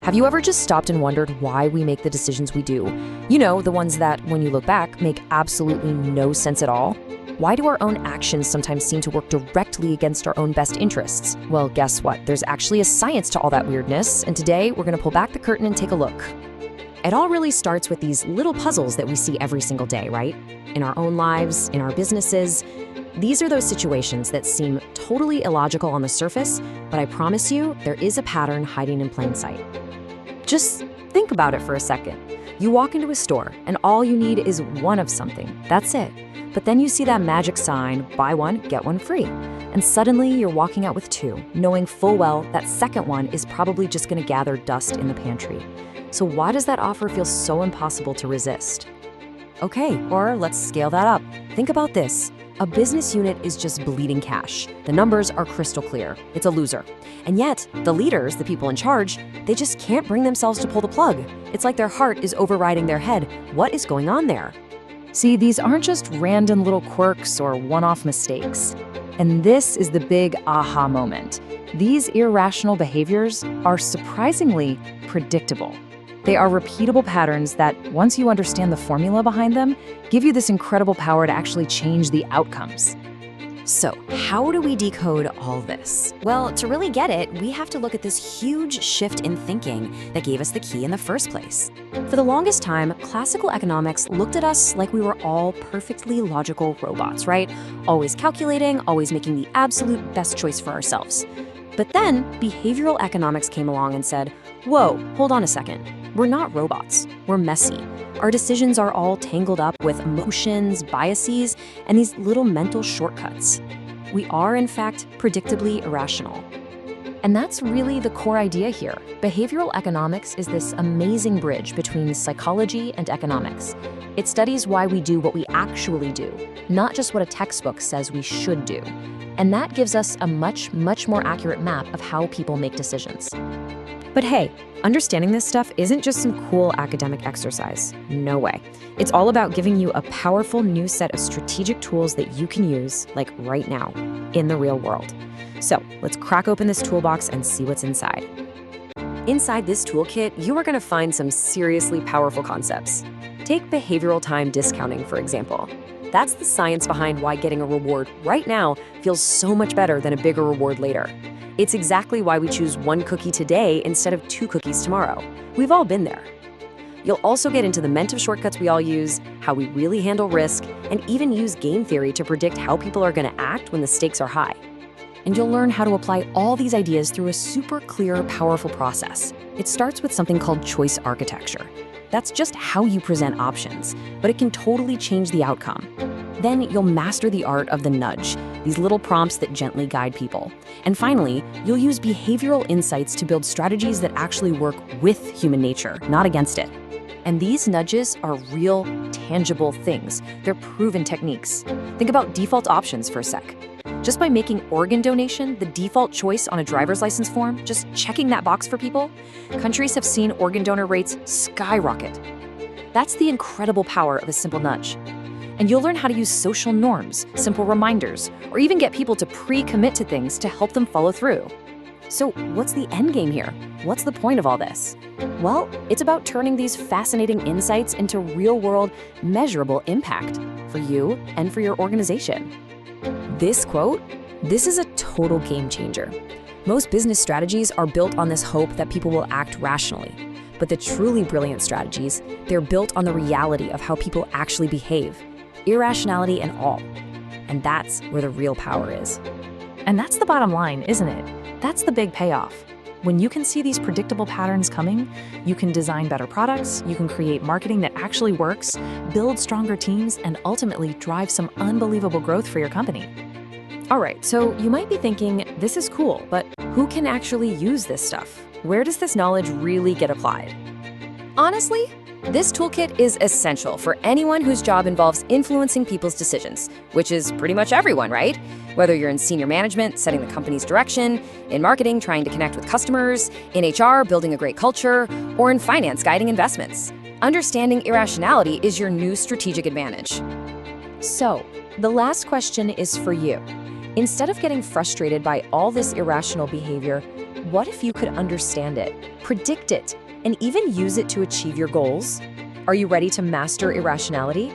Have you ever just stopped and wondered why we make the decisions we do? You know, the ones that, when you look back, make absolutely no sense at all? Why do our own actions sometimes seem to work directly against our own best interests? Well, guess what? There's actually a science to all that weirdness, and today we're going to pull back the curtain and take a look. It all really starts with these little puzzles that we see every single day, right? In our own lives, in our businesses. These are those situations that seem totally illogical on the surface, but I promise you, there is a pattern hiding in plain sight. Just think about it for a second. You walk into a store, and all you need is one of something. That's it. But then you see that magic sign, buy one, get one free. And suddenly you're walking out with two, knowing full well that second one is probably just going to gather dust in the pantry. So why does that offer feel so impossible to resist? Okay, or let's scale that up. Think about this. A business unit is just bleeding cash. The numbers are crystal clear. It's a loser. And yet, the leaders, the people in charge, they just can't bring themselves to pull the plug. It's like their heart is overriding their head. What is going on there? See, these aren't just random little quirks or one-off mistakes. And this is the big aha moment. These irrational behaviors are surprisingly predictable. They are repeatable patterns that, once you understand the formula behind them, give you this incredible power to actually change the outcomes. So, how do we decode all this? Well, to really get it, we have to look at this huge shift in thinking that gave us the key in the first place. For the longest time, classical economics looked at us like we were all perfectly logical robots, right? Always calculating, always making the absolute best choice for ourselves. But then, behavioral economics came along and said, whoa, hold on a second. We're not robots. We're messy. Our decisions are all tangled up with emotions, biases, and these little mental shortcuts. We are, in fact, predictably irrational. And that's really the core idea here. Behavioral economics is this amazing bridge between psychology and economics. It studies why we do what we actually do, not just what a textbook says we should do. And that gives us a much more accurate map of how people make decisions. But hey, understanding this stuff isn't just some cool academic exercise. No way. It's all about giving you a powerful new set of strategic tools that you can use, like right now, in the real world. So let's crack open this toolbox and see what's inside. Inside this toolkit, you are going to find some seriously powerful concepts. Take behavioral time discounting, for example. That's the science behind why getting a reward right now feels so much better than a bigger reward later. It's exactly why we choose one cookie today instead of 2 cookies tomorrow. We've all been there. You'll also get into the mental shortcuts we all use, how we really handle risk, and even use game theory to predict how people are going to act when the stakes are high. And you'll learn how to apply all these ideas through a super clear, powerful process. It starts with something called choice architecture. That's just how you present options, but it can totally change the outcome. Then you'll master the art of the nudge, these little prompts that gently guide people. And finally, you'll use behavioral insights to build strategies that actually work with human nature, not against it. And these nudges are real, tangible things. They're proven techniques. Think about default options for a sec. Just by making organ donation the default choice on a driver's license form, just checking that box for people, countries have seen organ donor rates skyrocket. That's the incredible power of a simple nudge. And you'll learn how to use social norms, simple reminders, or even get people to pre-commit to things to help them follow through. So what's the end game here? What's the point of all this? Well, it's about turning these fascinating insights into real-world, measurable impact for you and for your organization. This quote, this is a total game changer. Most business strategies are built on this hope that people will act rationally. But the truly brilliant strategies, they're built on the reality of how people actually behave. Irrationality and all. And that's where the real power is. And that's the bottom line, isn't it? That's the big payoff. When you can see these predictable patterns coming, you can design better products, you can create marketing that actually works, build stronger teams, and ultimately drive some unbelievable growth for your company. All right, so you might be thinking, this is cool, but who can actually use this stuff? Where does this knowledge really get applied? Honestly, this toolkit is essential for anyone whose job involves influencing people's decisions, which is pretty much everyone, right? Whether you're in senior management, setting the company's direction, in marketing, trying to connect with customers, in HR, building a great culture, or in finance, guiding investments. Understanding irrationality is your new strategic advantage. So, the last question is for you. Instead of getting frustrated by all this irrational behavior, what if you could understand it, predict it, and even use it to achieve your goals? Are you ready to master irrationality?